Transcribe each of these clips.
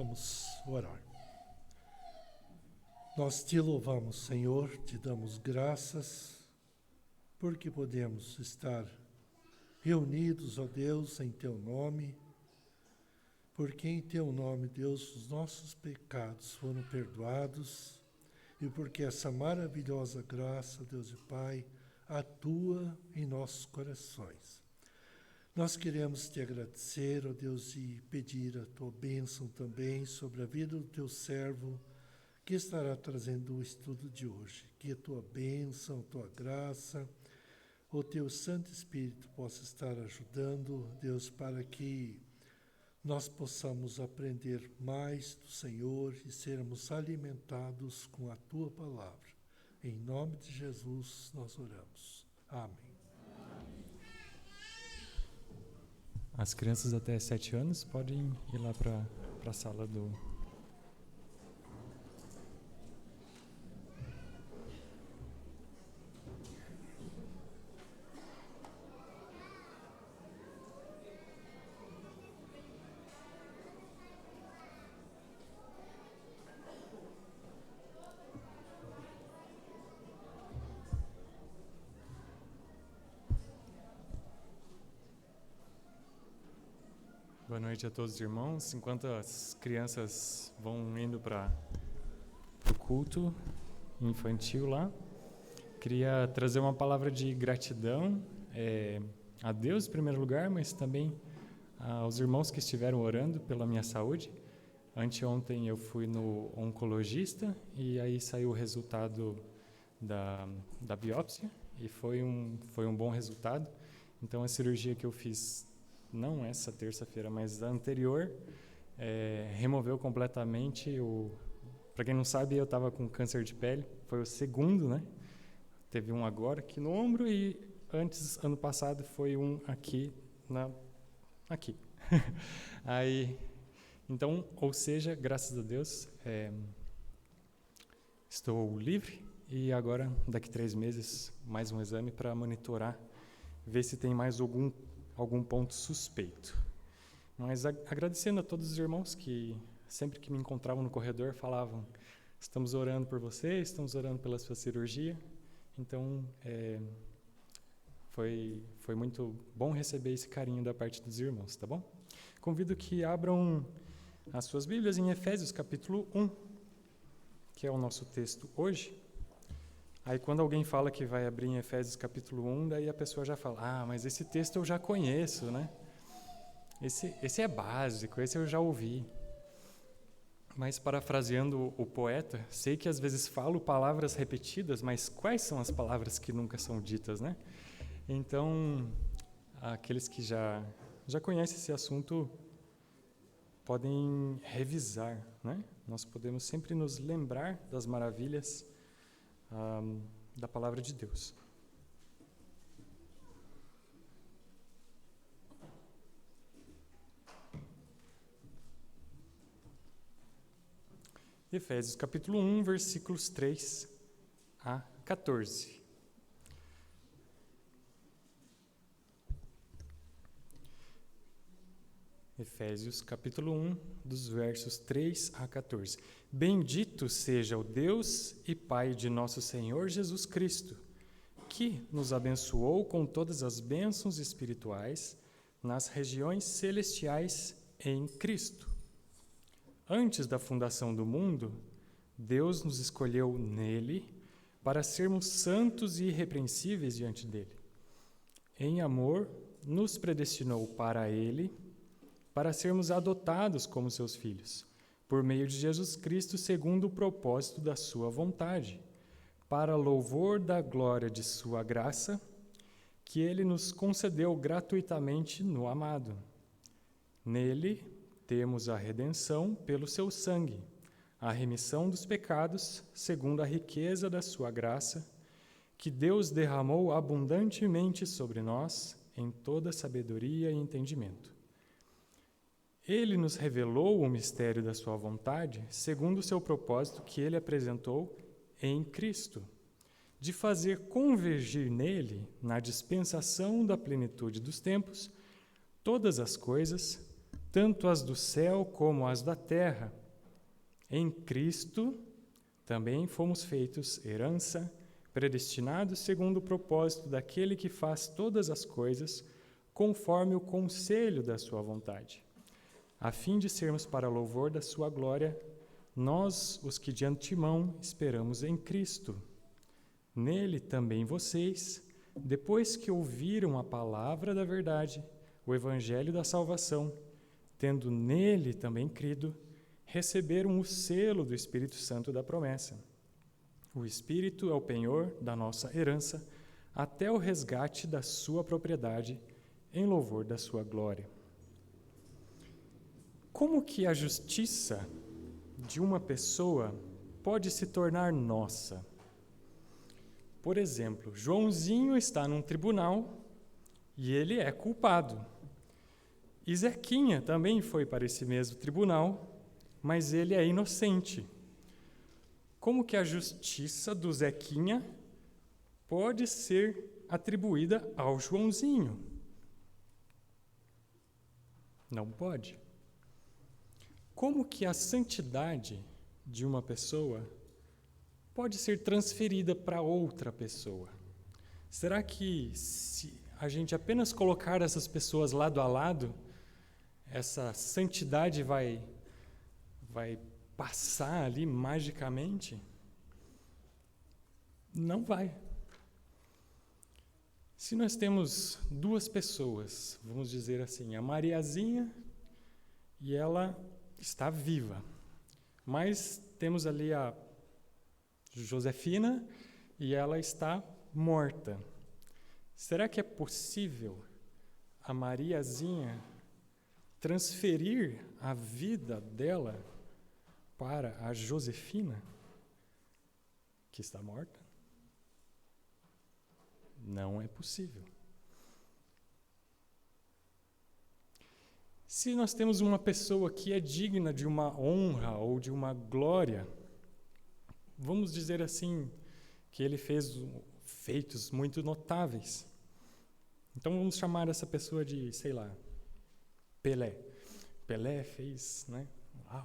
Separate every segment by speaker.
Speaker 1: Vamos orar. Nós te louvamos, Senhor, te damos graças, porque podemos estar reunidos, ó Deus, em Teu nome, porque em Teu nome, Deus, os nossos pecados foram perdoados e porque essa maravilhosa graça, Deus e Pai, atua em nossos corações. Nós queremos te agradecer, ó Deus, e pedir a Tua bênção também sobre a vida do Teu servo, que estará trazendo o estudo de hoje. Que a Tua bênção, a Tua graça, o Teu Santo Espírito possa estar ajudando, Deus, para que nós possamos aprender mais do Senhor e sermos alimentados com a Tua palavra. Em nome de Jesus nós oramos. Amém.
Speaker 2: As crianças até 7 anos podem ir lá para a sala do... Boa noite a todos os irmãos. Enquanto as crianças vão indo para o culto infantil lá, queria trazer uma palavra de gratidão a Deus em primeiro lugar, mas também aos irmãos que estiveram orando pela minha saúde. Anteontem eu fui no oncologista e aí saiu o resultado da biópsia e foi um bom resultado. Então a cirurgia que eu fiz, não essa terça-feira, mas a anterior, removeu completamente Para quem não sabe, eu estava com câncer de pele, foi o segundo, né? Teve um agora aqui no ombro e antes, ano passado, foi um aqui. Aí, então, ou seja, graças a Deus, estou livre e agora, daqui 3 meses, mais um exame para monitorar, ver se tem mais algum ponto suspeito. Mas agradecendo a todos os irmãos que sempre que me encontravam no corredor falavam: estamos orando por você, estamos orando pela sua cirurgia. Então foi muito bom receber esse carinho da parte dos irmãos, tá bom? Convido que abram as suas Bíblias em Efésios capítulo 1, que é o nosso texto hoje. Aí quando alguém fala que vai abrir em Efésios capítulo 1, daí a pessoa já fala: mas esse texto eu já conheço, né? Esse é básico, esse eu já ouvi. Mas parafraseando o poeta, sei que às vezes falo palavras repetidas, mas quais são as palavras que nunca são ditas, né? Então, aqueles que já conhecem esse assunto podem revisar, né? Nós podemos sempre nos lembrar das maravilhas da palavra de Deus. Efésios capítulo 1, versículos 3 a 14. Efésios capítulo 1, dos versos 3 a 14. Bendito seja o Deus e Pai de nosso Senhor Jesus Cristo, que nos abençoou com todas as bênçãos espirituais nas regiões celestiais em Cristo. Antes da fundação do mundo, Deus nos escolheu nele para sermos santos e irrepreensíveis diante dele. Em amor, nos predestinou para ele, para sermos adotados como seus filhos, por meio de Jesus Cristo, segundo o propósito da sua vontade, para louvor da glória de sua graça, que ele nos concedeu gratuitamente no amado. Nele temos a redenção pelo seu sangue, a remissão dos pecados, segundo a riqueza da sua graça, que Deus derramou abundantemente sobre nós em toda sabedoria e entendimento. Ele nos revelou o mistério da sua vontade, segundo o seu propósito que ele apresentou em Cristo, de fazer convergir nele, na dispensação da plenitude dos tempos, todas as coisas, tanto as do céu como as da terra. Em Cristo também fomos feitos herança, predestinados segundo o propósito daquele que faz todas as coisas conforme o conselho da sua vontade, a fim de sermos para louvor da sua glória, nós, os que de antemão esperamos em Cristo. Nele também vocês, depois que ouviram a palavra da verdade, o evangelho da salvação, tendo nele também crido, receberam o selo do Espírito Santo da promessa. O Espírito é o penhor da nossa herança, até o resgate da sua propriedade, em louvor da sua glória. Como que a justiça de uma pessoa pode se tornar nossa? Por exemplo, Joãozinho está num tribunal e ele é culpado. E Zequinha também foi para esse mesmo tribunal, mas ele é inocente. Como que a justiça do Zequinha pode ser atribuída ao Joãozinho? Não pode. Como que a santidade de uma pessoa pode ser transferida para outra pessoa? Será que se a gente apenas colocar essas pessoas lado a lado, essa santidade vai passar ali magicamente? Não vai. Se nós temos duas pessoas, vamos dizer assim, a Mariazinha e ela está viva, mas temos ali a Josefina e ela está morta. Será que é possível a Mariazinha transferir a vida dela para a Josefina, que está morta? Não é possível. Se nós temos uma pessoa que é digna de uma honra ou de uma glória, vamos dizer assim, que ele fez feitos muito notáveis. Então vamos chamar essa pessoa de, sei lá, Pelé. Pelé fez,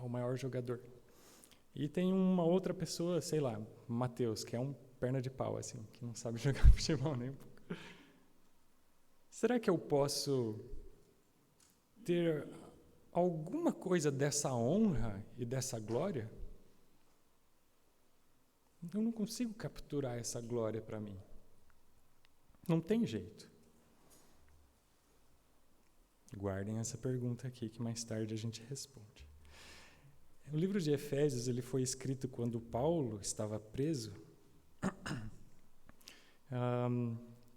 Speaker 2: o maior jogador. E tem uma outra pessoa, sei lá, Mateus, que é um perna de pau, assim, que não sabe jogar futebol nem um pouco. Será que eu posso ter alguma coisa dessa honra e dessa glória? Eu não consigo capturar essa glória para mim. Não tem jeito. Guardem essa pergunta aqui, que mais tarde a gente responde. O livro de Efésios ele foi escrito quando Paulo estava preso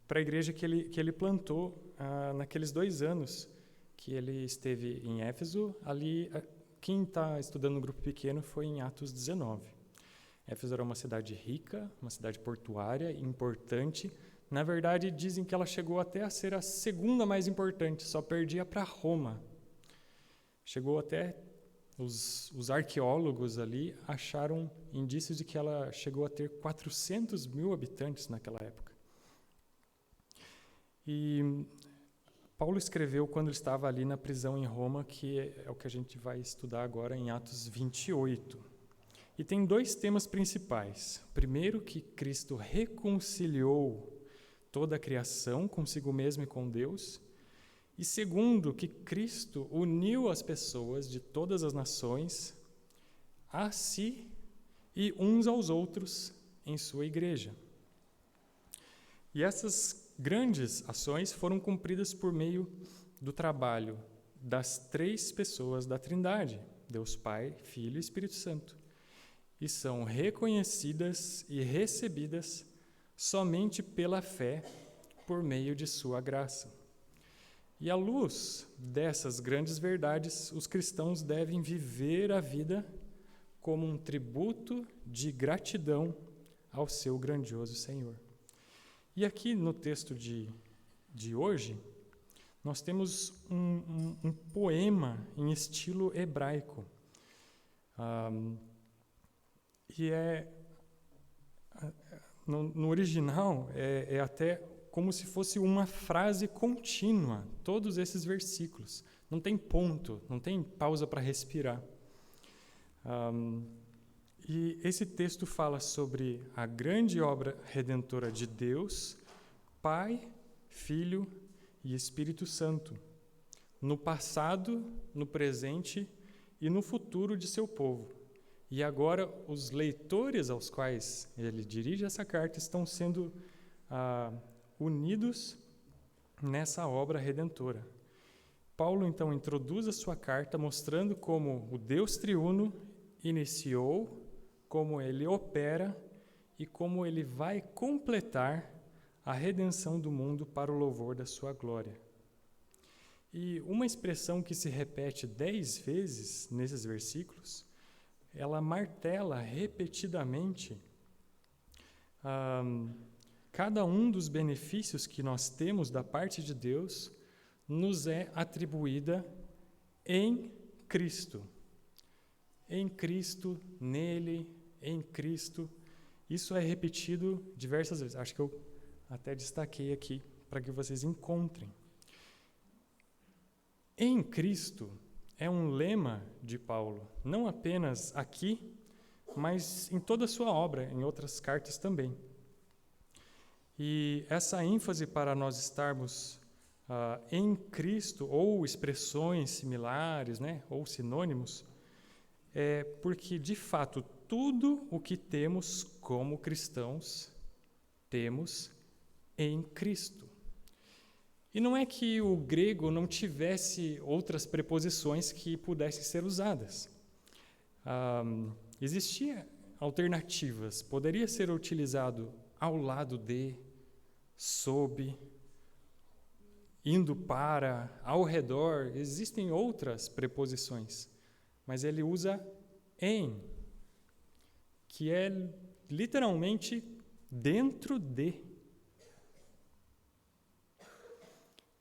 Speaker 2: para a igreja que ele plantou naqueles 2 anos que ele esteve em Éfeso. Ali, quem está estudando no grupo pequeno foi em Atos 19. Éfeso era uma cidade rica, uma cidade portuária, importante. Na verdade, dizem que ela chegou até a ser a segunda mais importante, só perdia para Roma. Chegou até, os arqueólogos ali acharam indícios de que ela chegou a ter 400 mil habitantes naquela época. E Paulo escreveu quando ele estava ali na prisão em Roma, que é o que a gente vai estudar agora em Atos 28. E tem 2 temas principais. Primeiro, que Cristo reconciliou toda a criação consigo mesmo e com Deus. E segundo, que Cristo uniu as pessoas de todas as nações a si e uns aos outros em sua igreja. E essas grandes ações foram cumpridas por meio do trabalho das 3 pessoas da Trindade, Deus Pai, Filho e Espírito Santo. E são reconhecidas e recebidas somente pela fé, por meio de sua graça. E à luz dessas grandes verdades, os cristãos devem viver a vida como um tributo de gratidão ao seu grandioso Senhor. E aqui no texto de hoje, nós temos um poema em estilo hebraico. No original, é até como se fosse uma frase contínua, todos esses versículos. Não tem ponto, não tem pausa para respirar. E esse texto fala sobre a grande obra redentora de Deus, Pai, Filho e Espírito Santo, no passado, no presente e no futuro de seu povo. E agora os leitores aos quais ele dirige essa carta estão sendo unidos nessa obra redentora. Paulo, então, introduz a sua carta mostrando como o Deus triuno iniciou, como ele opera e como ele vai completar a redenção do mundo para o louvor da sua glória. E uma expressão que se repete 10 vezes nesses versículos, ela martela repetidamente cada um dos benefícios que nós temos da parte de Deus nos é atribuída em Cristo. Em Cristo, nele, em Cristo. Isso é repetido diversas vezes. Acho que eu até destaquei aqui para que vocês encontrem. Em Cristo é um lema de Paulo, não apenas aqui, mas em toda a sua obra, em outras cartas também. E essa ênfase para nós estarmos em Cristo, ou expressões similares, né, ou sinônimos, é porque, de fato, tudo o que temos como cristãos, temos em Cristo. E não é que o grego não tivesse outras preposições que pudessem ser usadas. Existiam alternativas. Poderia ser utilizado ao lado de, sob, indo para, ao redor. Existem outras preposições. Mas ele usa em, que é literalmente dentro de.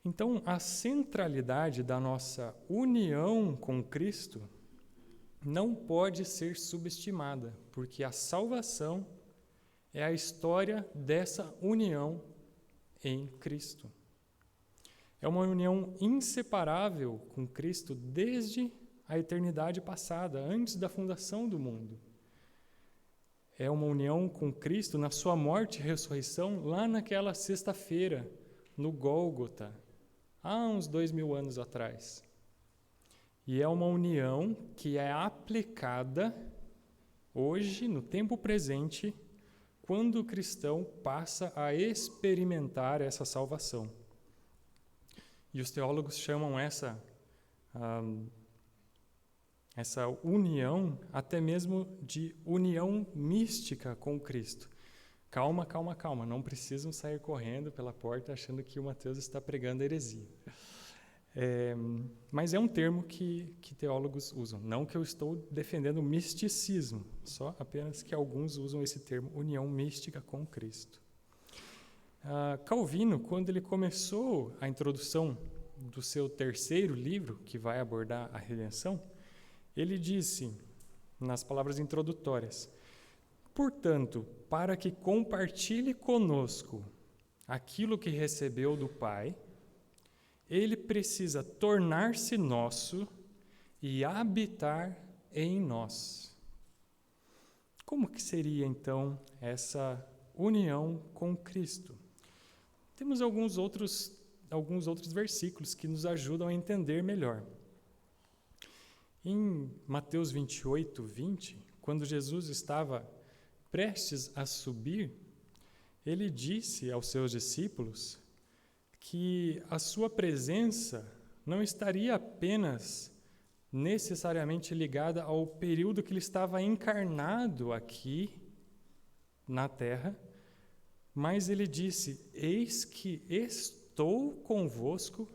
Speaker 2: Então, a centralidade da nossa união com Cristo não pode ser subestimada, porque a salvação é a história dessa união em Cristo. É uma união inseparável com Cristo desde a eternidade passada, antes da fundação do mundo. É uma união com Cristo na sua morte e ressurreição, lá naquela sexta-feira, no Gólgota, há uns 2000 anos atrás. E é uma união que é aplicada hoje, no tempo presente, quando o cristão passa a experimentar essa salvação. E os teólogos chamam essa união até mesmo de união mística com Cristo. Calma, calma, calma, não precisam sair correndo pela porta achando que o Mateus está pregando heresia. Mas é um termo que teólogos usam. Não que eu estou defendendo o misticismo, só apenas que alguns usam esse termo, união mística com Cristo. Calvino, quando ele começou a introdução do seu terceiro livro, que vai abordar a redenção, ele disse, nas palavras introdutórias: portanto, para que compartilhe conosco aquilo que recebeu do Pai, ele precisa tornar-se nosso e habitar em nós. Como que seria, então, essa união com Cristo? Temos alguns outros versículos que nos ajudam a entender melhor. Em Mateus 28, 20, quando Jesus estava prestes a subir, ele disse aos seus discípulos que a sua presença não estaria apenas necessariamente ligada ao período que ele estava encarnado aqui na terra, mas ele disse: eis que estou convosco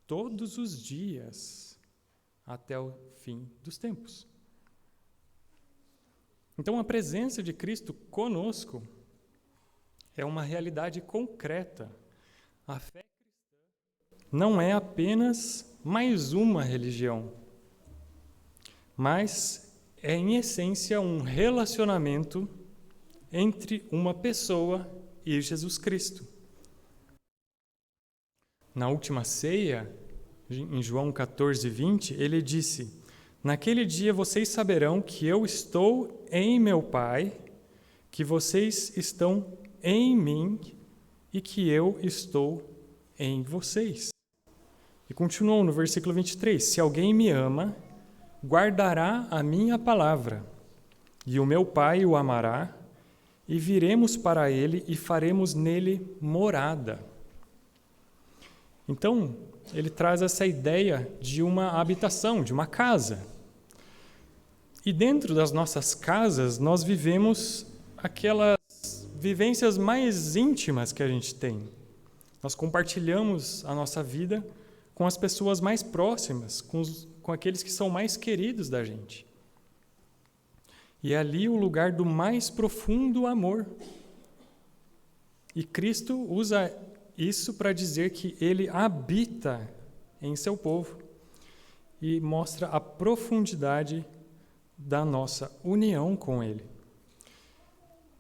Speaker 2: todos os dias até o fim dos tempos. Então, a presença de Cristo conosco é uma realidade concreta. A fé cristã não é apenas mais uma religião, mas é, em essência, um relacionamento entre uma pessoa e Jesus Cristo. na última ceia, em João 14:20, ele disse: naquele dia vocês saberão que eu estou em meu Pai, que vocês estão em mim e que eu estou em vocês. E continuou no versículo 23, se alguém me ama, guardará a minha palavra, e o meu Pai o amará, e viremos para ele e faremos nele morada. Então, ele traz essa ideia de uma habitação, de uma casa. E dentro das nossas casas, nós vivemos aquelas vivências mais íntimas que a gente tem. Nós compartilhamos a nossa vida com as pessoas mais próximas, com aqueles que são mais queridos da gente. E é ali o lugar do mais profundo amor. E Cristo usa isso para dizer que ele habita em seu povo e mostra a profundidade da nossa união com ele.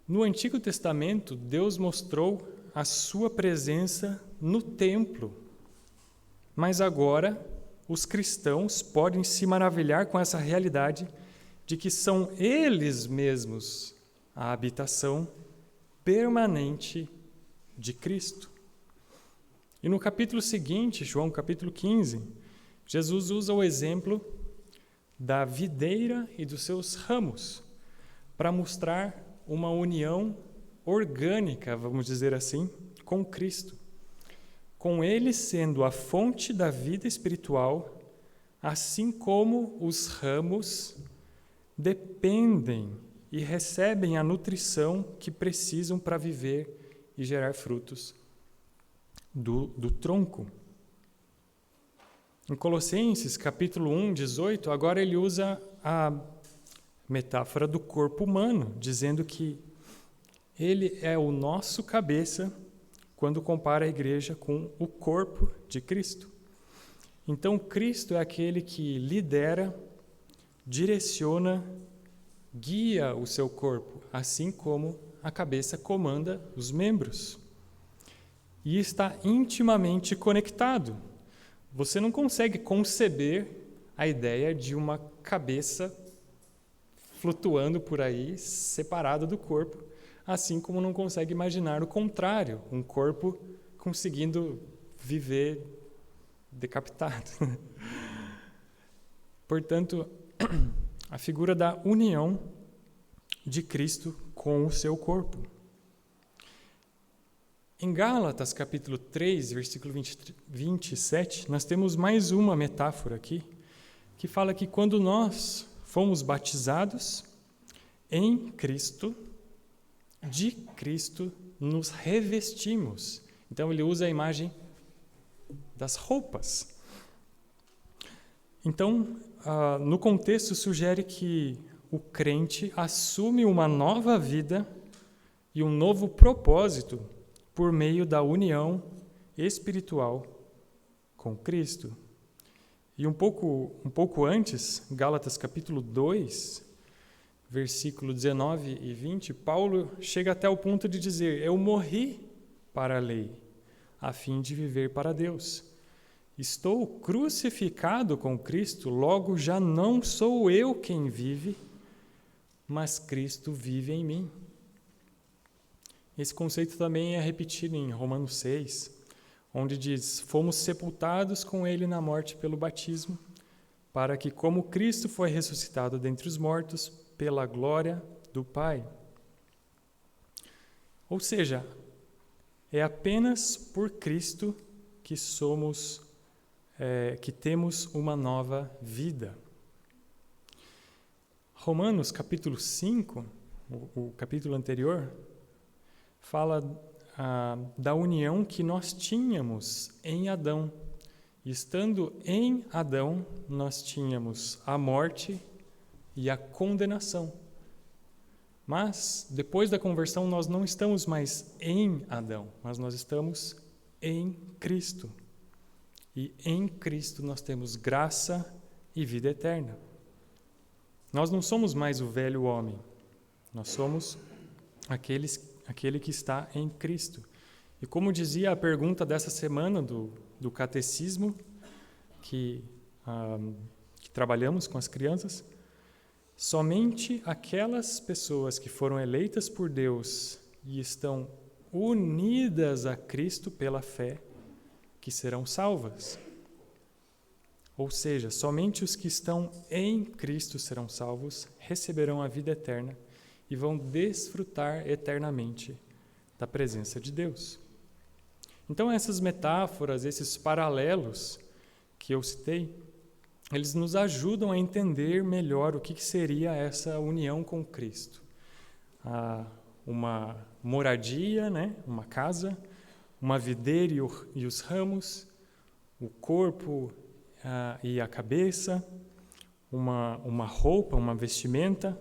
Speaker 2: No Antigo Testamento, Deus mostrou a sua presença no templo. Mas agora, os cristãos podem se maravilhar com essa realidade de que são eles mesmos a habitação permanente de Cristo. E no capítulo seguinte, João capítulo 15, Jesus usa o exemplo da videira e dos seus ramos para mostrar uma união orgânica, vamos dizer assim, com Cristo. Com ele sendo a fonte da vida espiritual, assim como os ramos dependem e recebem a nutrição que precisam para viver e gerar frutos do tronco. Em Colossenses, capítulo 1, 18, agora ele usa a metáfora do corpo humano, dizendo que ele é o nosso cabeça quando compara a igreja com o corpo de Cristo. Então, Cristo é aquele que lidera, direciona, guia o seu corpo, assim como a cabeça comanda os membros. E está intimamente conectado. Você não consegue conceber a ideia de uma cabeça flutuando por aí, separada do corpo, assim como não consegue imaginar o contrário, um corpo conseguindo viver decapitado. Portanto, a figura da união de Cristo com o seu corpo. Em Gálatas, capítulo 3, versículo 27, nós temos mais uma metáfora aqui, que fala que quando nós fomos batizados em Cristo, de Cristo nos revestimos. Então, ele usa a imagem das roupas. Então, no contexto, sugere que o crente assume uma nova vida e um novo propósito por meio da união espiritual com Cristo. E um pouco antes, Gálatas capítulo 2, versículo 19 e 20, Paulo chega até o ponto de dizer: eu morri para a lei, a fim de viver para Deus. Estou crucificado com Cristo, logo já não sou eu quem vive, mas Cristo vive em mim. Esse conceito também é repetido em Romanos 6, onde diz: fomos sepultados com ele na morte pelo batismo, para que, como Cristo foi ressuscitado dentre os mortos, pela glória do Pai. Ou seja, é apenas por Cristo que que temos uma nova vida. Romanos capítulo 5, o capítulo anterior, fala da união que nós tínhamos em Adão. E estando em Adão, nós tínhamos a morte e a condenação. Mas, depois da conversão, nós não estamos mais em Adão, mas nós estamos em Cristo. E em Cristo nós temos graça e vida eterna. Nós não somos mais o velho homem, nós somos aquele que está em Cristo. E como dizia a pergunta dessa semana do do catecismo que trabalhamos com as crianças, somente aquelas pessoas que foram eleitas por Deus e estão unidas a Cristo pela fé, que serão salvas. Ou seja, somente os que estão em Cristo serão salvos, receberão a vida eterna e vão desfrutar eternamente da presença de Deus. Então, essas metáforas, esses paralelos que eu citei, eles nos ajudam a entender melhor o que seria essa união com Cristo. Uma moradia, né? Uma casa, uma videira e os ramos, o corpo e a cabeça, uma roupa, uma vestimenta,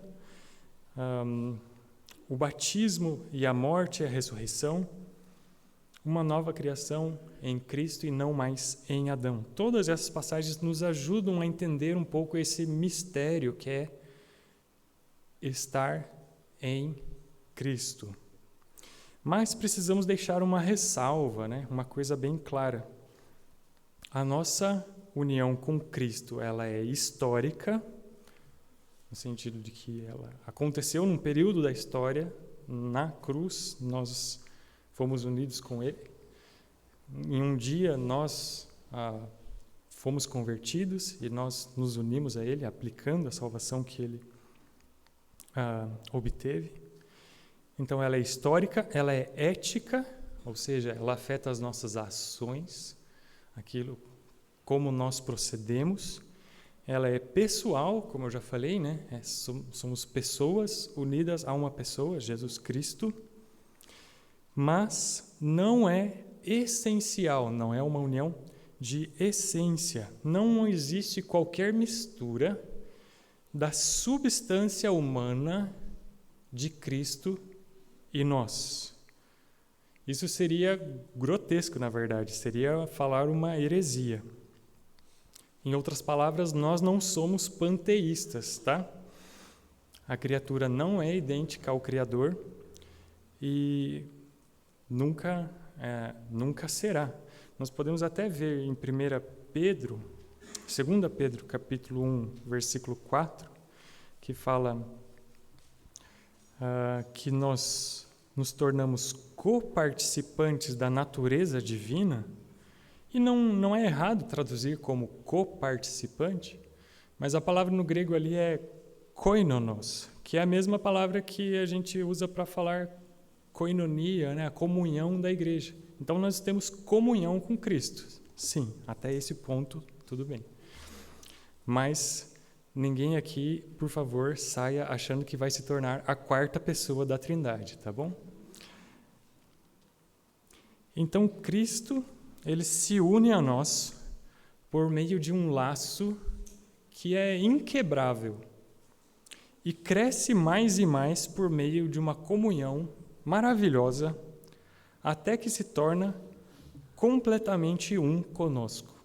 Speaker 2: o batismo e a morte e a ressurreição, uma nova criação em Cristo e não mais em Adão. Todas essas passagens nos ajudam a entender um pouco esse mistério que é estar em Cristo. Mas precisamos deixar uma ressalva, né? Uma coisa bem clara. A nossa união com Cristo, ela é histórica, no sentido de que ela aconteceu num período da história, na cruz, nós fomos unidos com Ele. Em um dia nós fomos convertidos e nós nos unimos a Ele, aplicando a salvação que Ele obteve. Então ela é histórica, ela é ética, ou seja, ela afeta as nossas ações, aquilo como nós procedemos. Ela é pessoal, como eu já falei, né? Somos pessoas unidas a uma pessoa, Jesus Cristo. Mas não é essencial, não é uma união de essência. Não existe qualquer mistura da substância humana de Cristo e nós. Isso seria grotesco, na verdade, seria falar uma heresia. Em outras palavras, nós não somos panteístas, tá? A criatura não é idêntica ao Criador e nunca será. Nós podemos até ver em 2 Pedro, capítulo 1, versículo 4, que fala que nós nos tornamos coparticipantes da natureza divina, e não é errado traduzir como coparticipante, mas a palavra no grego ali é koinonos, que é a mesma palavra que a gente usa para falar koinonia, né, a comunhão da igreja. Então nós temos comunhão com Cristo. Sim, até esse ponto tudo bem. Mas ninguém aqui, por favor, saia achando que vai se tornar a quarta pessoa da Trindade, tá bom? Então Cristo, ele se une a nós por meio de um laço que é inquebrável e cresce mais e mais por meio de uma comunhão maravilhosa, até que se torna completamente um conosco.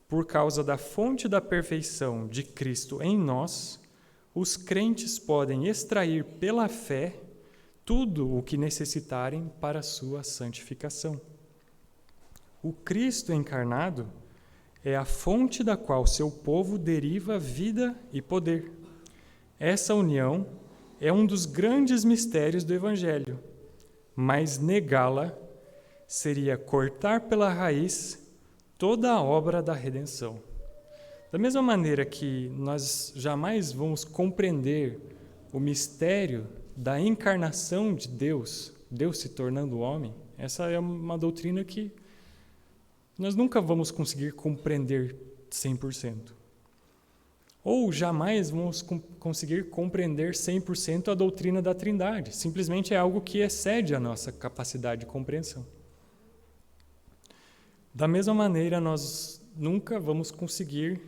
Speaker 2: Por causa da fonte da perfeição de Cristo em nós, os crentes podem extrair pela fé tudo o que necessitarem para a sua santificação. O Cristo encarnado é a fonte da qual seu povo deriva vida e poder. Essa união é um dos grandes mistérios do Evangelho, mas negá-la seria cortar pela raiz toda a obra da redenção. Da mesma maneira que nós jamais vamos compreender o mistério da encarnação de Deus, Deus se tornando homem, essa é uma doutrina que nós nunca vamos conseguir compreender 100%. Ou jamais vamos conseguir compreender 100% a doutrina da Trindade. Simplesmente é algo que excede a nossa capacidade de compreensão. Da mesma maneira, nós nunca vamos conseguir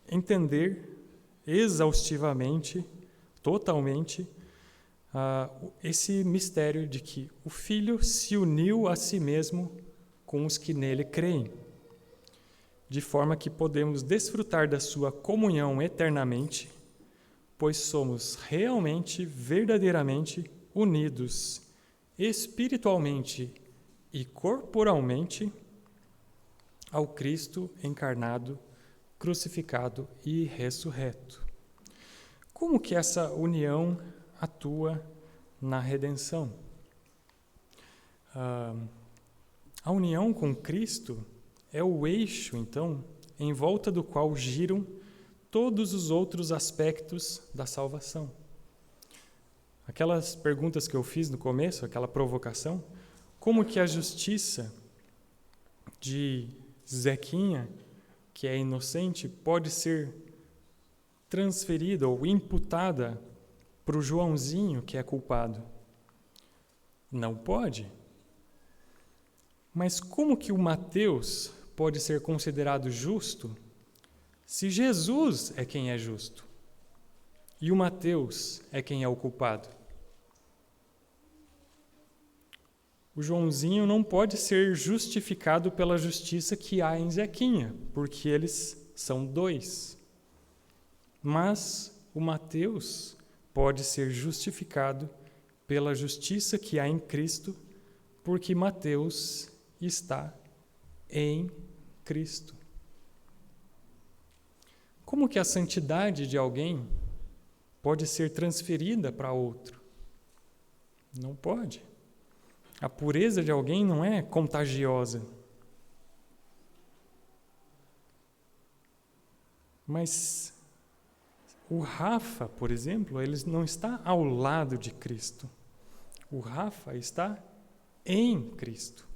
Speaker 2: entender exaustivamente, totalmente, esse mistério de que o Filho se uniu a si mesmo com os que nele creem, de forma que podemos desfrutar da sua comunhão eternamente, pois somos realmente, verdadeiramente unidos, espiritualmente e corporalmente, ao Cristo encarnado, crucificado e ressurreto. Como que essa união atua na redenção? A união com Cristo é o eixo, então, em volta do qual giram todos os outros aspectos da salvação. Aquelas perguntas que eu fiz no começo, aquela provocação, como que a justiça de Zequinha, que é inocente, pode ser transferida ou imputada para o Joãozinho, que é culpado? Não pode. Mas como que o Mateus pode ser considerado justo se Jesus é quem é justo e o Mateus é quem é o culpado? O Joãozinho não pode ser justificado pela justiça que há em Zequinha, porque eles são dois. Mas o Mateus pode ser justificado pela justiça que há em Cristo, porque Mateus está em Cristo. Como que a santidade de alguém pode ser transferida para outro? Não pode. A pureza de alguém não é contagiosa. Mas o Rafa, por exemplo, ele não está ao lado de Cristo. O Rafa está em Cristo.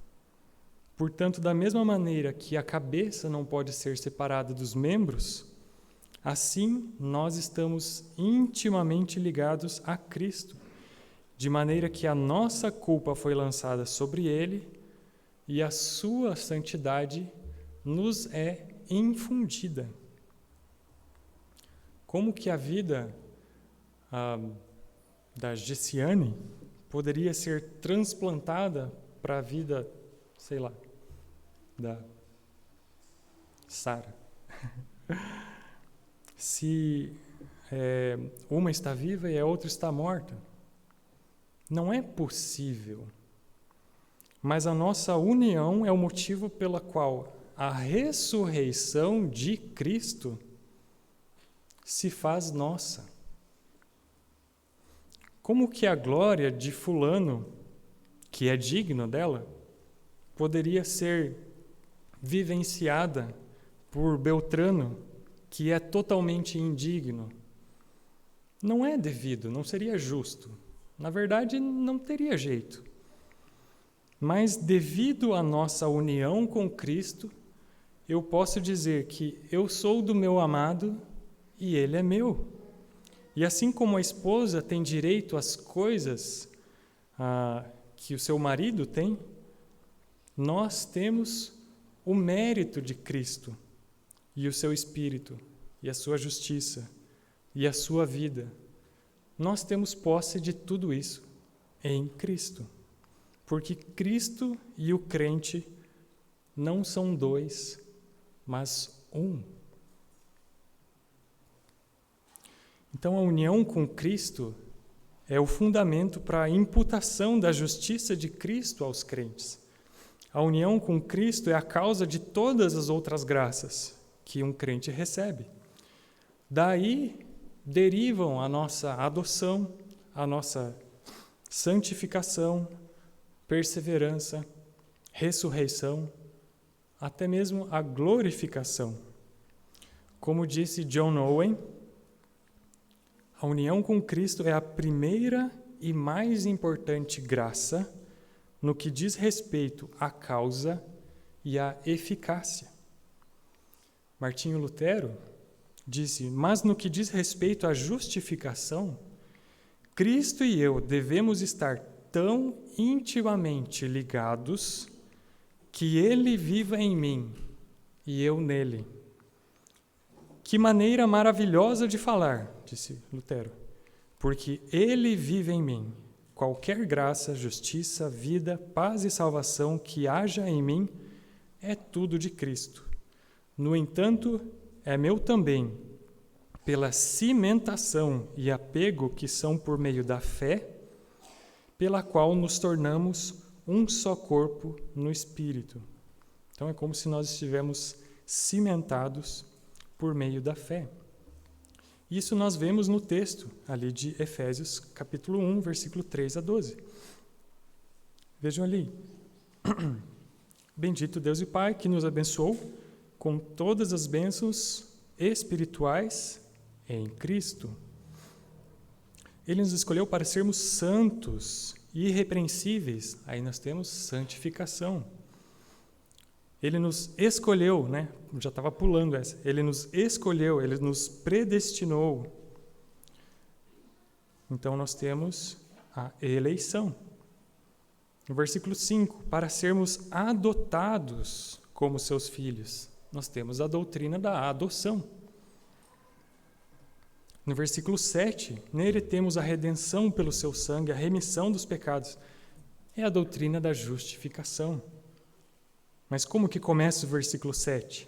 Speaker 2: Portanto, da mesma maneira que a cabeça não pode ser separada dos membros, assim nós estamos intimamente ligados a Cristo, de maneira que a nossa culpa foi lançada sobre ele e a sua santidade nos é infundida. Como que a vida da Gessiane poderia ser transplantada para a vida, sei lá, da Sara? Se uma está viva e a outra está morta. Não é possível. Mas a nossa união é o motivo pela qual a ressurreição de Cristo se faz nossa. Como que a glória de fulano, que é digno dela, poderia ser vivenciada por Beltrano, que é totalmente indigno? Não é devido, não seria justo. Na verdade, não teria jeito. Mas, devido à nossa união com Cristo, eu posso dizer que eu sou do meu amado e ele é meu. E assim como a esposa tem direito às coisas que o seu marido tem, nós temos o mérito de Cristo e o seu Espírito, e a sua justiça, e a sua vida. Nós temos posse de tudo isso em Cristo, porque Cristo e o crente não são dois, mas um. Então, a união com Cristo é o fundamento para a imputação da justiça de Cristo aos crentes. A união com Cristo é a causa de todas as outras graças que um crente recebe. Daí derivam a nossa adoção, a nossa santificação, perseverança, ressurreição, até mesmo a glorificação. Como disse John Owen, a união com Cristo é a primeira e mais importante graça no que diz respeito à causa e à eficácia. Martinho Lutero disse: mas no que diz respeito à justificação, Cristo e eu devemos estar tão intimamente ligados que Ele viva em mim e eu nele. Que maneira maravilhosa de falar, disse Lutero, porque Ele vive em mim. Qualquer graça, justiça, vida, paz e salvação que haja em mim é tudo de Cristo. No entanto, é meu também, pela cimentação e apego que são por meio da fé, pela qual nos tornamos um só corpo no Espírito. Então é como se nós estivéssemos cimentados por meio da fé. Isso nós vemos no texto ali de Efésios, capítulo 1, versículo 3 a 12. Vejam ali. Bendito Deus e Pai, que nos abençoou com todas as bênçãos espirituais em Cristo. Ele nos escolheu para sermos santos e irrepreensíveis. Aí nós temos santificação. Ele nos escolheu, né? Já estava pulando essa. Ele nos escolheu, ele nos predestinou. Então nós temos a eleição. No versículo 5, para sermos adotados como seus filhos. Nós temos a doutrina da adoção. No versículo 7, nele temos a redenção pelo seu sangue, a remissão dos pecados. É a doutrina da justificação. Mas como que começa o versículo 7?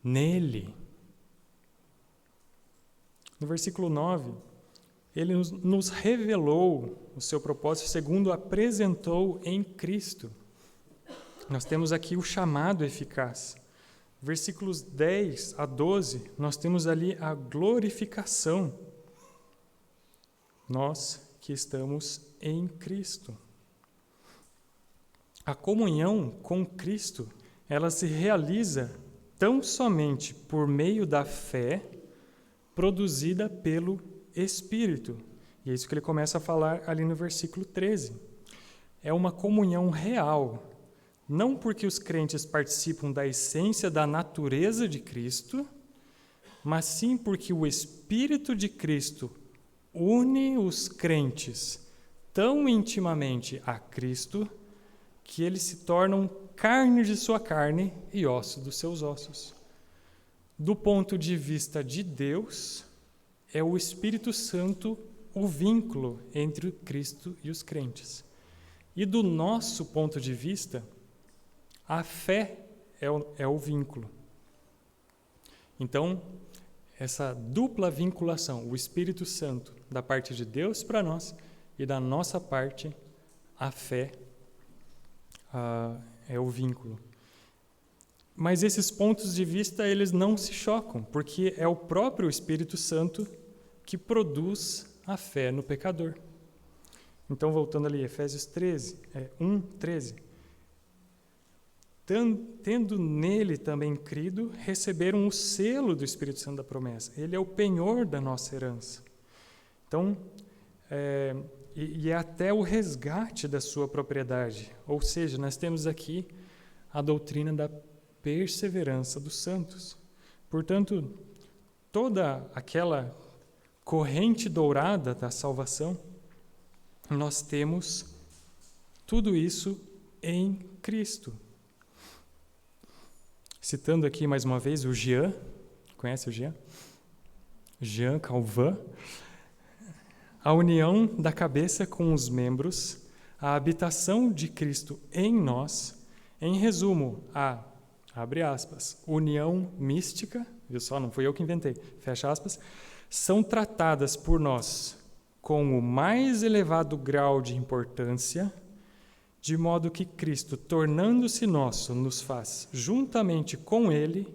Speaker 2: Nele. No versículo 9, ele nos revelou o seu propósito segundo apresentou em Cristo. Nós temos aqui o chamado eficaz. Versículos 10 a 12, nós temos ali a glorificação. Nós que estamos em Cristo. A comunhão com Cristo, ela se realiza tão somente por meio da fé produzida pelo Espírito. E é isso que ele começa a falar ali no versículo 13. É uma comunhão real, não porque os crentes participam da essência da natureza de Cristo, mas sim porque o Espírito de Cristo une os crentes tão intimamente a Cristo que eles se tornam carne de sua carne e osso dos seus ossos. Do ponto de vista de Deus, é o Espírito Santo o vínculo entre Cristo e os crentes. E do nosso ponto de vista, a fé é o vínculo. Então, essa dupla vinculação, o Espírito Santo da parte de Deus para nós e da nossa parte, a fé é o vínculo. Mas esses pontos de vista, eles não se chocam, porque é o próprio Espírito Santo que produz a fé no pecador. Então, voltando ali, Efésios 1:13. Tendo nele também crido, receberam o selo do Espírito Santo da promessa. Ele é o penhor da nossa herança. Então, é até o resgate da sua propriedade. Ou seja, nós temos aqui a doutrina da perseverança dos santos. Portanto, toda aquela corrente dourada da salvação, nós temos tudo isso em Cristo. Citando aqui mais uma vez o Jean, conhece o Jean? Jean Calvin. A união da cabeça com os membros, a habitação de Cristo em nós, em resumo, abre aspas, união mística, viu só, não fui eu que inventei, fecha aspas, são tratadas por nós com o mais elevado grau de importância, de modo que Cristo, tornando-se nosso, nos faz, juntamente com Ele,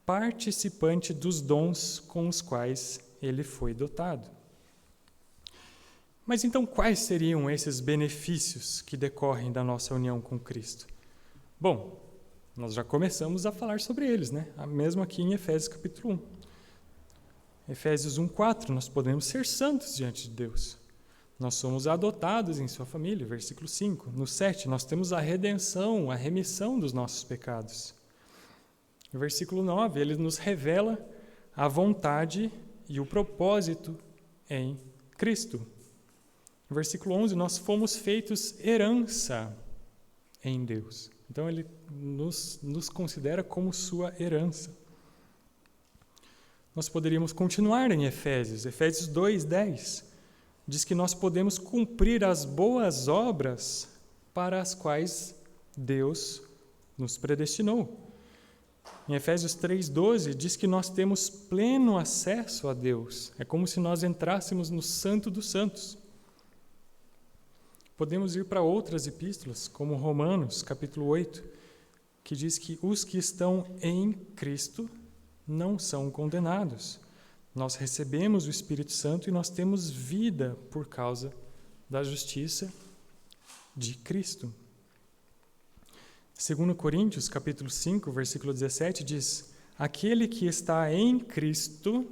Speaker 2: participante dos dons com os quais Ele foi dotado. Mas então, quais seriam esses benefícios que decorrem da nossa união com Cristo? Bom, nós já começamos a falar sobre eles, né? Mesmo aqui em Efésios capítulo 1. Efésios 1:4, nós podemos ser santos diante de Deus. Nós somos adotados em sua família, versículo 5. No 7, nós temos a redenção, a remissão dos nossos pecados. No versículo 9, ele nos revela a vontade e o propósito em Cristo. No versículo 11, nós fomos feitos herança em Deus. Então, ele nos considera como sua herança. Nós poderíamos continuar em Efésios 2:10. Diz que nós podemos cumprir as boas obras para as quais Deus nos predestinou. Em Efésios 3:12, diz que nós temos pleno acesso a Deus. É como se nós entrássemos no Santo dos Santos. Podemos ir para outras epístolas, como Romanos, capítulo 8, que diz que os que estão em Cristo não são condenados. Nós recebemos o Espírito Santo e nós temos vida por causa da justiça de Cristo. 2 Coríntios, capítulo 5, versículo 17, diz: aquele que está em Cristo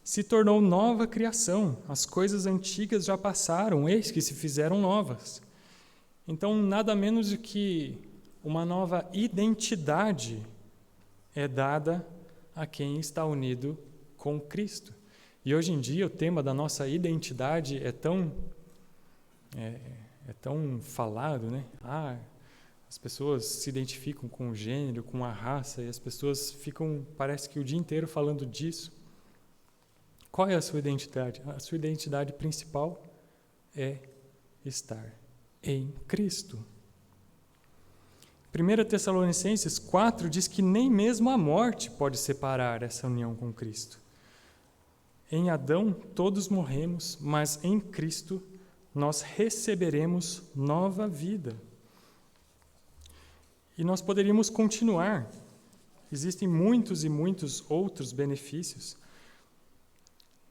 Speaker 2: se tornou nova criação. As coisas antigas já passaram, eis que se fizeram novas. Então, nada menos do que uma nova identidade é dada a quem está unido com Cristo. E hoje em dia o tema da nossa identidade é tão falado, né? As pessoas se identificam com o gênero, com a raça, e as pessoas ficam, parece que o dia inteiro falando disso. Qual é a sua identidade? A sua identidade principal é estar em Cristo. 1 Tessalonicenses 4 diz que nem mesmo a morte pode separar essa união com Cristo. Em Adão todos morremos, mas em Cristo nós receberemos nova vida. E nós poderíamos continuar. Existem muitos e muitos outros benefícios.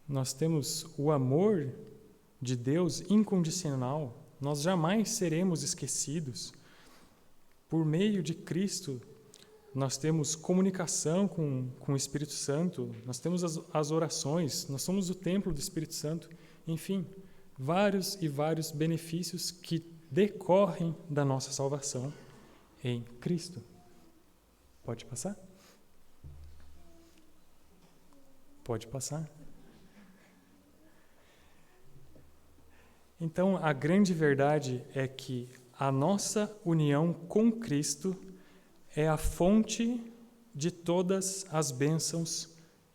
Speaker 2: Nós temos o amor de Deus incondicional. Nós jamais seremos esquecidos. Por meio de Cristo, nós temos comunicação com o Espírito Santo, nós temos as orações, nós somos o templo do Espírito Santo. Enfim, vários e vários benefícios que decorrem da nossa salvação em Cristo. Pode passar? Pode passar. Então, a grande verdade é que a nossa união com Cristo é a fonte de todas as bênçãos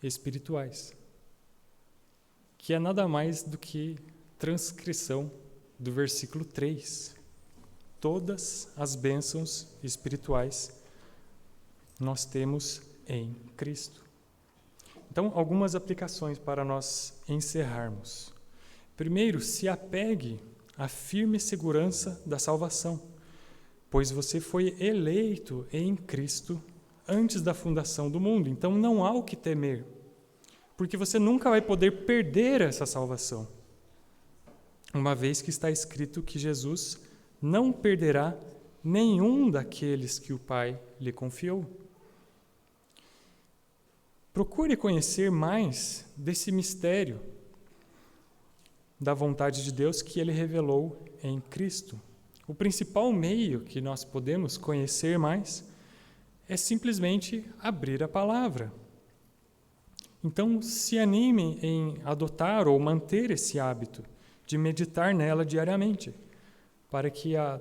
Speaker 2: espirituais, que é nada mais do que transcrição do versículo 3. Todas as bênçãos espirituais nós temos em Cristo. Então, algumas aplicações para nós encerrarmos. Primeiro, se apegue à firme segurança da salvação, pois você foi eleito em Cristo antes da fundação do mundo. Então, não há o que temer, porque você nunca vai poder perder essa salvação, uma vez que está escrito que Jesus não perderá nenhum daqueles que o Pai lhe confiou. Procure conhecer mais desse mistério da vontade de Deus que Ele revelou em Cristo. O principal meio que nós podemos conhecer mais é simplesmente abrir a palavra. Então, se anime em adotar ou manter esse hábito de meditar nela diariamente, para que a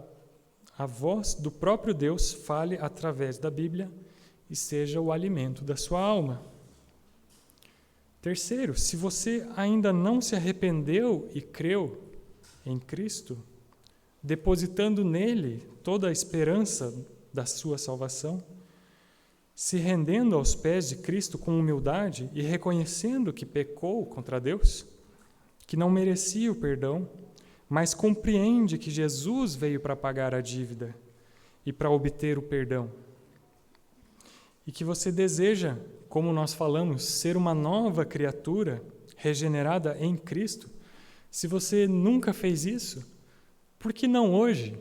Speaker 2: voz do próprio Deus fale através da Bíblia e seja o alimento da sua alma. Terceiro, se você ainda não se arrependeu e creu em Cristo, depositando nele toda a esperança da sua salvação, se rendendo aos pés de Cristo com humildade e reconhecendo que pecou contra Deus, que não merecia o perdão, mas compreende que Jesus veio para pagar a dívida e para obter o perdão, e que você deseja, como nós falamos, ser uma nova criatura regenerada em Cristo. Se você nunca fez isso, por que não hoje?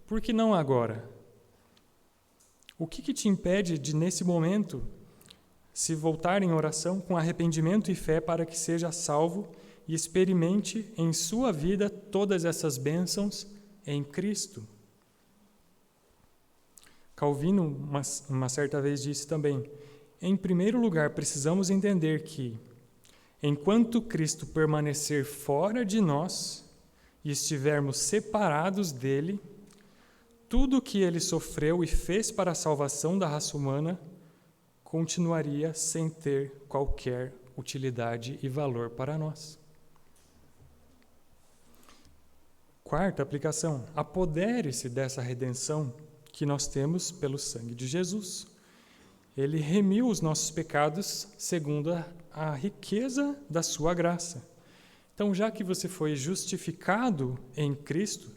Speaker 2: Por que não agora? O que te impede de, nesse momento, se voltar em oração com arrependimento e fé para que seja salvo e experimente em sua vida todas essas bênçãos em Cristo? Calvino, uma certa vez, disse também: em primeiro lugar, precisamos entender que, enquanto Cristo permanecer fora de nós e estivermos separados dele, tudo o que ele sofreu e fez para a salvação da raça humana continuaria sem ter qualquer utilidade e valor para nós. Quarta aplicação: apodere-se dessa redenção que nós temos pelo sangue de Jesus. Ele remiu os nossos pecados segundo a riqueza da sua graça. Então, já que você foi justificado em Cristo,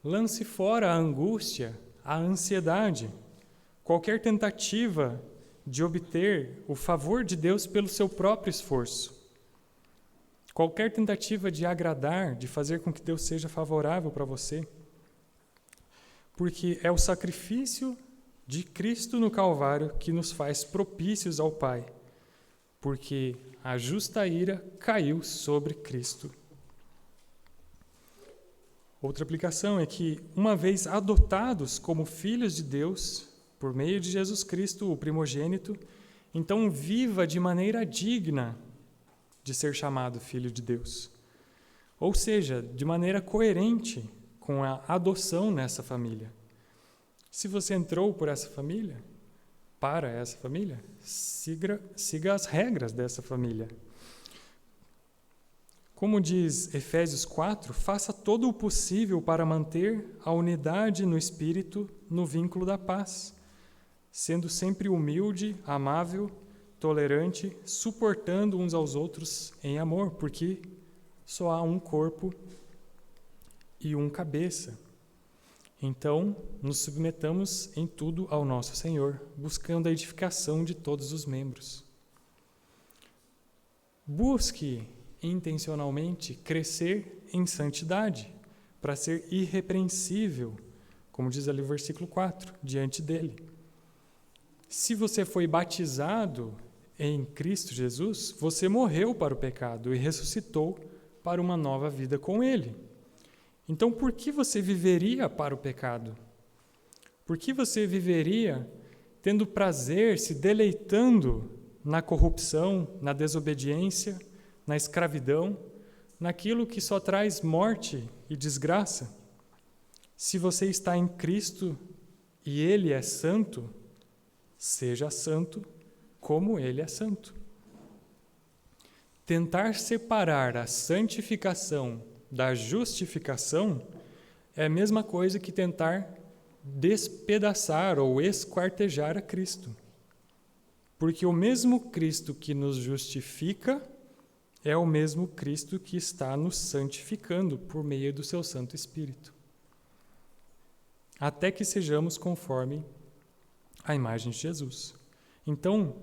Speaker 2: lance fora a angústia, a ansiedade, qualquer tentativa de obter o favor de Deus pelo seu próprio esforço. Qualquer tentativa de agradar, de fazer com que Deus seja favorável para você. Porque é o sacrifício de Cristo no Calvário que nos faz propícios ao Pai. Porque a justa ira caiu sobre Cristo. Outra aplicação é que, uma vez adotados como filhos de Deus, por meio de Jesus Cristo, o primogênito, então viva de maneira digna de ser chamado filho de Deus. Ou seja, de maneira coerente com a adoção nessa família. Se você entrou para essa família, siga as regras dessa família. Como diz Efésios 4, faça todo o possível para manter a unidade no espírito no vínculo da paz, sendo sempre humilde, amável, tolerante, suportando uns aos outros em amor, porque só há um corpo e um cabeça. Então, nos submetamos em tudo ao nosso Senhor, buscando a edificação de todos os membros. Busque intencionalmente crescer em santidade, para ser irrepreensível, como diz ali o versículo 4, diante dele. Se você foi batizado em Cristo Jesus, você morreu para o pecado e ressuscitou para uma nova vida com ele. Então, por que você viveria para o pecado? Por que você viveria tendo prazer, se deleitando na corrupção, na desobediência, na escravidão, naquilo que só traz morte e desgraça? Se você está em Cristo e Ele é santo, seja santo como Ele é santo. Tentar separar a santificação da justificação é a mesma coisa que tentar despedaçar ou esquartejar a Cristo. Porque o mesmo Cristo que nos justifica é o mesmo Cristo que está nos santificando por meio do seu Santo Espírito. Até que sejamos conforme a imagem de Jesus. Então,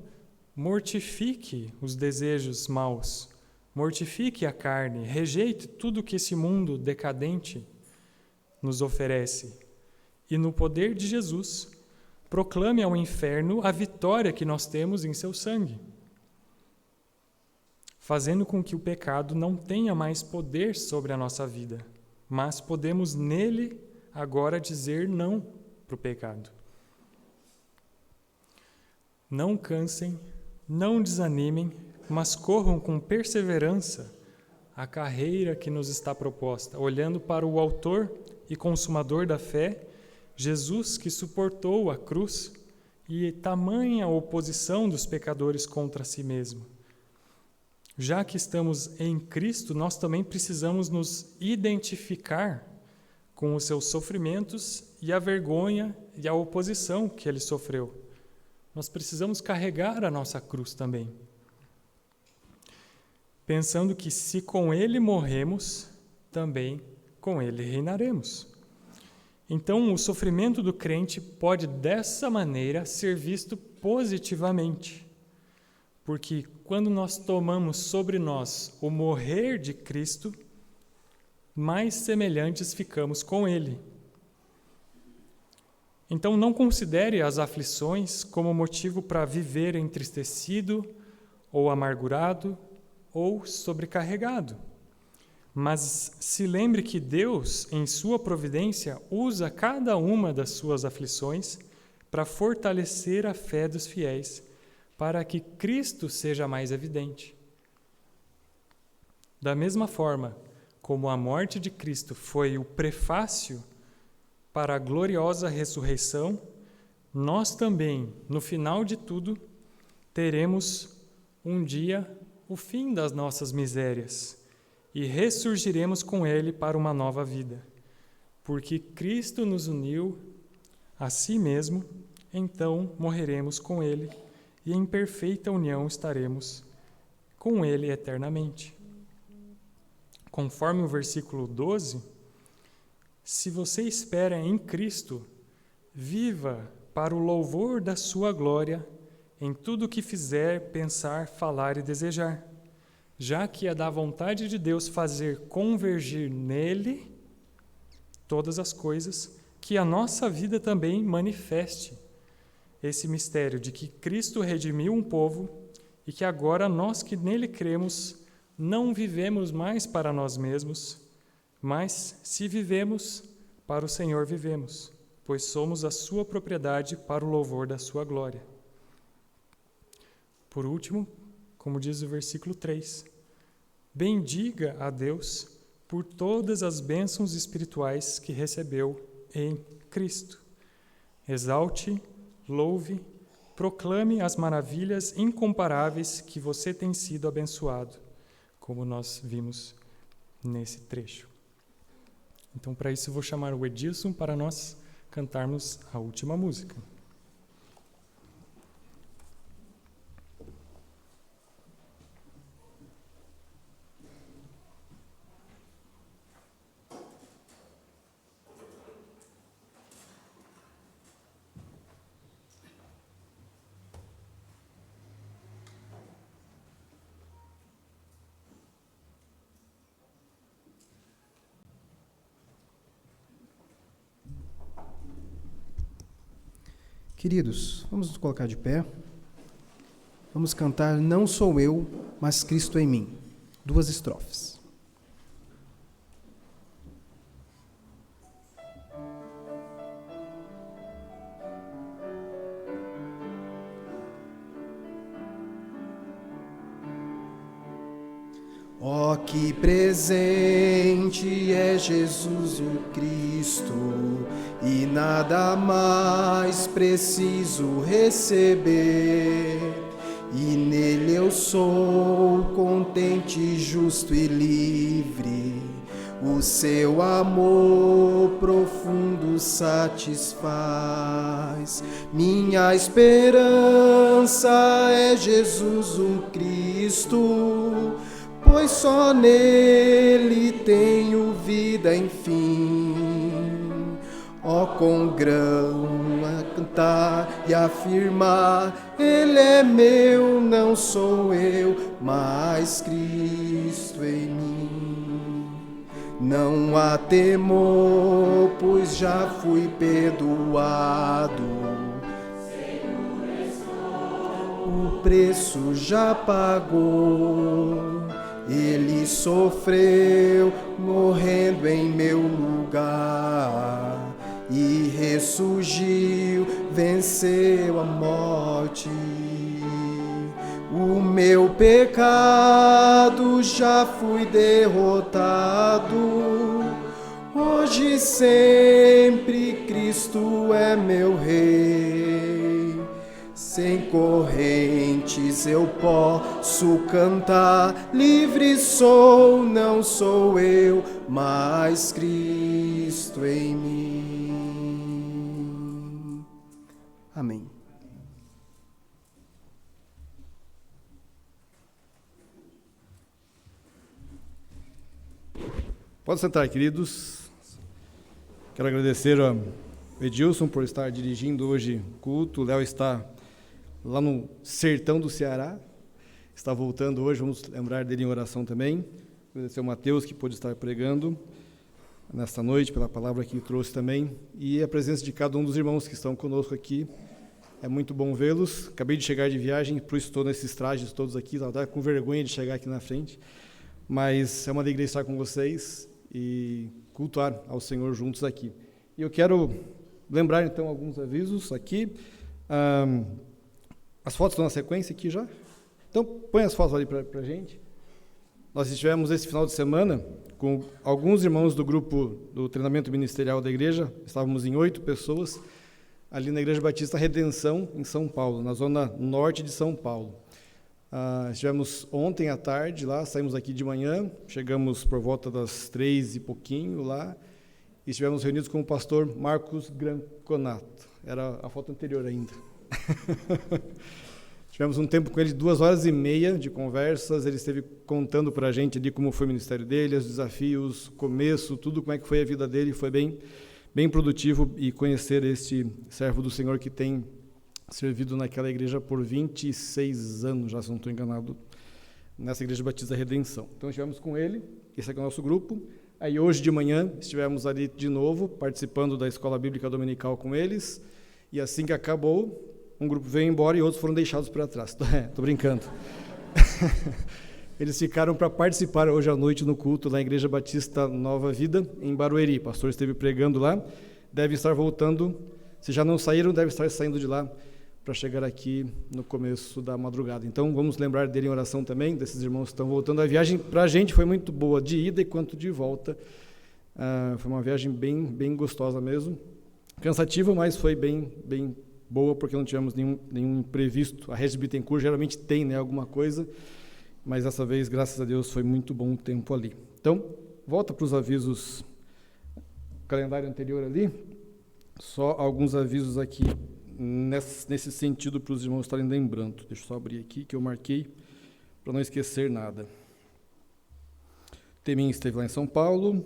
Speaker 2: mortifique os desejos maus, mortifique a carne, rejeite tudo que esse mundo decadente nos oferece. E no poder de Jesus, proclame ao inferno a vitória que nós temos em seu sangue, fazendo com que o pecado não tenha mais poder sobre a nossa vida, mas podemos nele agora dizer não para o pecado. Não cansem, não desanimem, mas corram com perseverança a carreira que nos está proposta, olhando para o autor e consumador da fé, Jesus, que suportou a cruz e tamanha oposição dos pecadores contra si mesmo. Já que estamos em Cristo, nós também precisamos nos identificar com os seus sofrimentos e a vergonha e a oposição que ele sofreu. Nós precisamos carregar a nossa cruz também. Pensando que se com ele morremos, também com ele reinaremos. Então, o sofrimento do crente pode, dessa maneira, ser visto positivamente. Porque quando nós tomamos sobre nós o morrer de Cristo, mais semelhantes ficamos com ele. Então, não considere as aflições como motivo para viver entristecido, ou amargurado, ou sobrecarregado. Mas se lembre que Deus, em sua providência, usa cada uma das suas aflições para fortalecer a fé dos fiéis, para que Cristo seja mais evidente. Da mesma forma como a morte de Cristo foi o prefácio para a gloriosa ressurreição, nós também, no final de tudo, teremos um dia o fim das nossas misérias e ressurgiremos com Ele para uma nova vida. Porque Cristo nos uniu a si mesmo, então morreremos com Ele e em perfeita união estaremos com Ele eternamente. Conforme o versículo 12, se você espera em Cristo, viva para o louvor da sua glória, em tudo o que fizer, pensar, falar e desejar, já que é da vontade de Deus fazer convergir nele todas as coisas, que a nossa vida também manifeste esse mistério de que Cristo redimiu um povo e que agora nós que nele cremos não vivemos mais para nós mesmos, mas se vivemos, para o Senhor vivemos, pois somos a sua propriedade para o louvor da sua glória. Por último, como diz o versículo 3, bendiga a Deus por todas as bênçãos espirituais que recebeu em Cristo. Exalte, louve, proclame as maravilhas incomparáveis que você tem sido abençoado, como nós vimos nesse trecho. Então, para isso, eu vou chamar o Edilson para nós cantarmos a última música.
Speaker 3: Queridos, vamos nos colocar de pé. Vamos cantar Não Sou Eu, mas Cristo em mim. 2 estrofes. Ó, que presente é Jesus o Cristo, e nada mais preciso receber, e nele eu sou contente, justo e livre. O seu amor profundo satisfaz. Minha esperança é Jesus o Cristo, pois só nele tenho vida, enfim. Ó, com grão a cantar e afirmar, ele é meu, não sou eu, mas Cristo em mim. Não há temor, pois já fui perdoado. O preço já pagou. Ele sofreu, morrendo em meu lugar, e ressurgiu, venceu a morte. O meu pecado já foi derrotado. Hoje e sempre Cristo é meu Rei. Sem correntes eu posso cantar, livre sou, não sou eu, mas Cristo em mim. Amém.
Speaker 4: Pode sentar, queridos. Quero agradecer ao Edilson por estar dirigindo hoje o culto. O Léo está lá no sertão do Ceará, está voltando hoje, vamos lembrar dele em oração também. Agradecer ao Mateus, que pôde estar pregando nesta noite, pela palavra que trouxe também, e a presença de cada um dos irmãos que estão conosco aqui. É muito bom vê-los. Acabei de chegar de viagem, por isso estou nesses trajes todos aqui, estava com vergonha de chegar aqui na frente, mas é uma alegria estar com vocês e cultuar ao Senhor juntos aqui. E eu quero lembrar, então, alguns avisos aqui. As fotos estão na sequência aqui já? Então, põe as fotos ali para a gente. Nós estivemos esse final de semana com alguns irmãos do grupo do treinamento ministerial da igreja, estávamos em 8 pessoas, ali na Igreja Batista Redenção, em São Paulo, na zona norte de São Paulo. Estivemos ontem à tarde lá, saímos aqui de manhã, chegamos por volta das 3 e pouquinho lá, e estivemos reunidos com o pastor Marcos Granconato. Era a foto anterior ainda. Tivemos um tempo com ele de 2h30 de conversas. Ele esteve contando para a gente ali como foi o ministério dele, os desafios, o começo, tudo como é que foi a vida dele. Foi bem bem produtivo e conhecer este servo do Senhor que tem servido naquela igreja por 26 anos, já se não estou enganado, nessa Igreja Batista Redenção. Então estivemos com ele, esse aqui é o nosso grupo. Aí hoje de manhã estivemos ali de novo, participando da escola bíblica dominical com eles, e assim que acabou, um grupo veio embora e outros foram deixados para trás. Estou brincando. Eles ficaram para participar hoje à noite no culto na Igreja Batista Nova Vida, em Barueri. O pastor esteve pregando lá, deve estar voltando, se já não saíram, deve estar saindo de lá para chegar aqui no começo da madrugada. Então, vamos lembrar dele em oração também, desses irmãos que estão voltando. A viagem para a gente foi muito boa, de ida e quanto de volta. Foi uma viagem bem gostosa mesmo. Cansativa, mas foi bem boa, porque não tivemos nenhum imprevisto. A Regis Bittencourt geralmente tem, né, alguma coisa, mas dessa vez, graças a Deus, foi muito bom o tempo ali. Então, volta para os avisos, calendário anterior ali, só alguns avisos aqui, nesse sentido, para os irmãos estarem lembrando. Deixa eu só abrir aqui, que eu marquei, para não esquecer nada. Teminha esteve lá em São Paulo.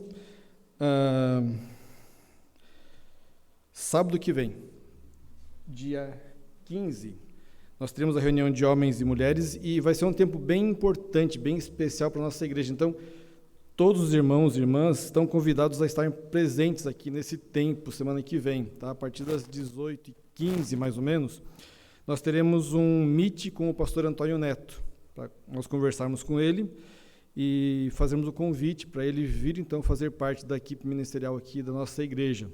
Speaker 4: Sábado que vem, dia 15, nós teremos a reunião de homens e mulheres, e vai ser um tempo bem importante, bem especial para a nossa igreja. Então, todos os irmãos e irmãs estão convidados a estarem presentes aqui nesse tempo, semana que vem, tá? A partir das 18h15, mais ou menos, nós teremos um meet com o pastor Antônio Neto, para nós conversarmos com ele e fazermos o convite para ele vir, então, fazer parte da equipe ministerial aqui da nossa igreja.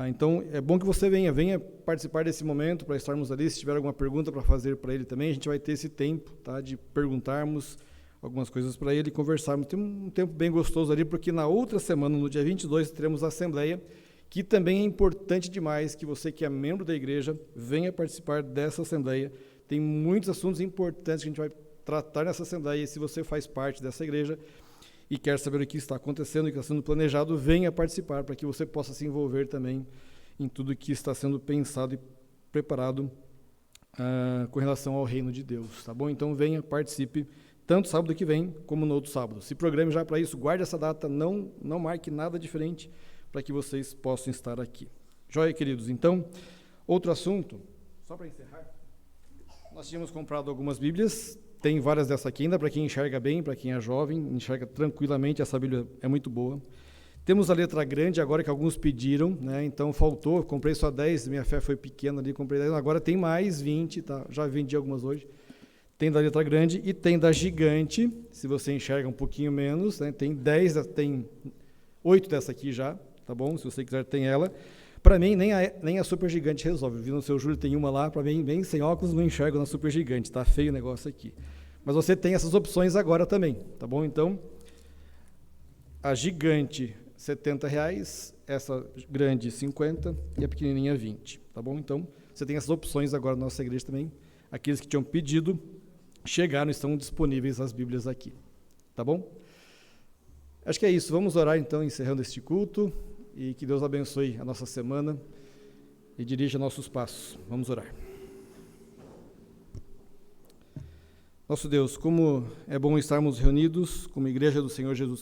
Speaker 4: Então, é bom que você venha participar desse momento, para estarmos ali. Se tiver alguma pergunta para fazer para ele também, a gente vai ter esse tempo, tá, de perguntarmos algumas coisas para ele e conversarmos. Tem um tempo bem gostoso ali, porque na outra semana, no dia 22, teremos a Assembleia, que também é importante demais que você que é membro da igreja venha participar dessa Assembleia. Tem muitos assuntos importantes que a gente vai tratar nessa Assembleia, e se você faz parte dessa igreja e quer saber o que está acontecendo, o que está sendo planejado, venha participar, para que você possa se envolver também em tudo que está sendo pensado e preparado com relação ao reino de Deus, tá bom? Então venha, participe, tanto sábado que vem, como no outro sábado. Se programe já para isso, guarde essa data, não marque nada diferente, para que vocês possam estar aqui. Joia, queridos? Então, outro assunto, só para encerrar, nós tínhamos comprado algumas Bíblias. Tem várias dessas aqui ainda, para quem enxerga bem, para quem é jovem, enxerga tranquilamente, essa Bíblia é muito boa. Temos a letra grande agora, que alguns pediram, né? Então faltou, comprei só 10, minha fé foi pequena ali, comprei 10, agora tem mais 20, tá? Já vendi algumas hoje. Tem da letra grande e tem da gigante, se você enxerga um pouquinho menos, né? Tem 8 dessa aqui já, tá bom? Se você quiser, tem ela. Para mim, nem a super gigante resolve. Eu vi no seu Júlio, tem uma lá, para mim, bem sem óculos, não enxergo na super gigante, tá feio o negócio aqui. Mas você tem essas opções agora também, tá bom? Então, a gigante, R$ 70, essa grande, 50, e a pequenininha, 20, tá bom? Então, você tem essas opções agora na nossa igreja também. Aqueles que tinham pedido, chegaram, estão disponíveis as Bíblias aqui, tá bom? Acho que é isso. Vamos orar, então, encerrando este culto. E que Deus abençoe a nossa semana e dirija nossos passos. Vamos orar. Nosso Deus, como é bom estarmos reunidos como igreja do Senhor Jesus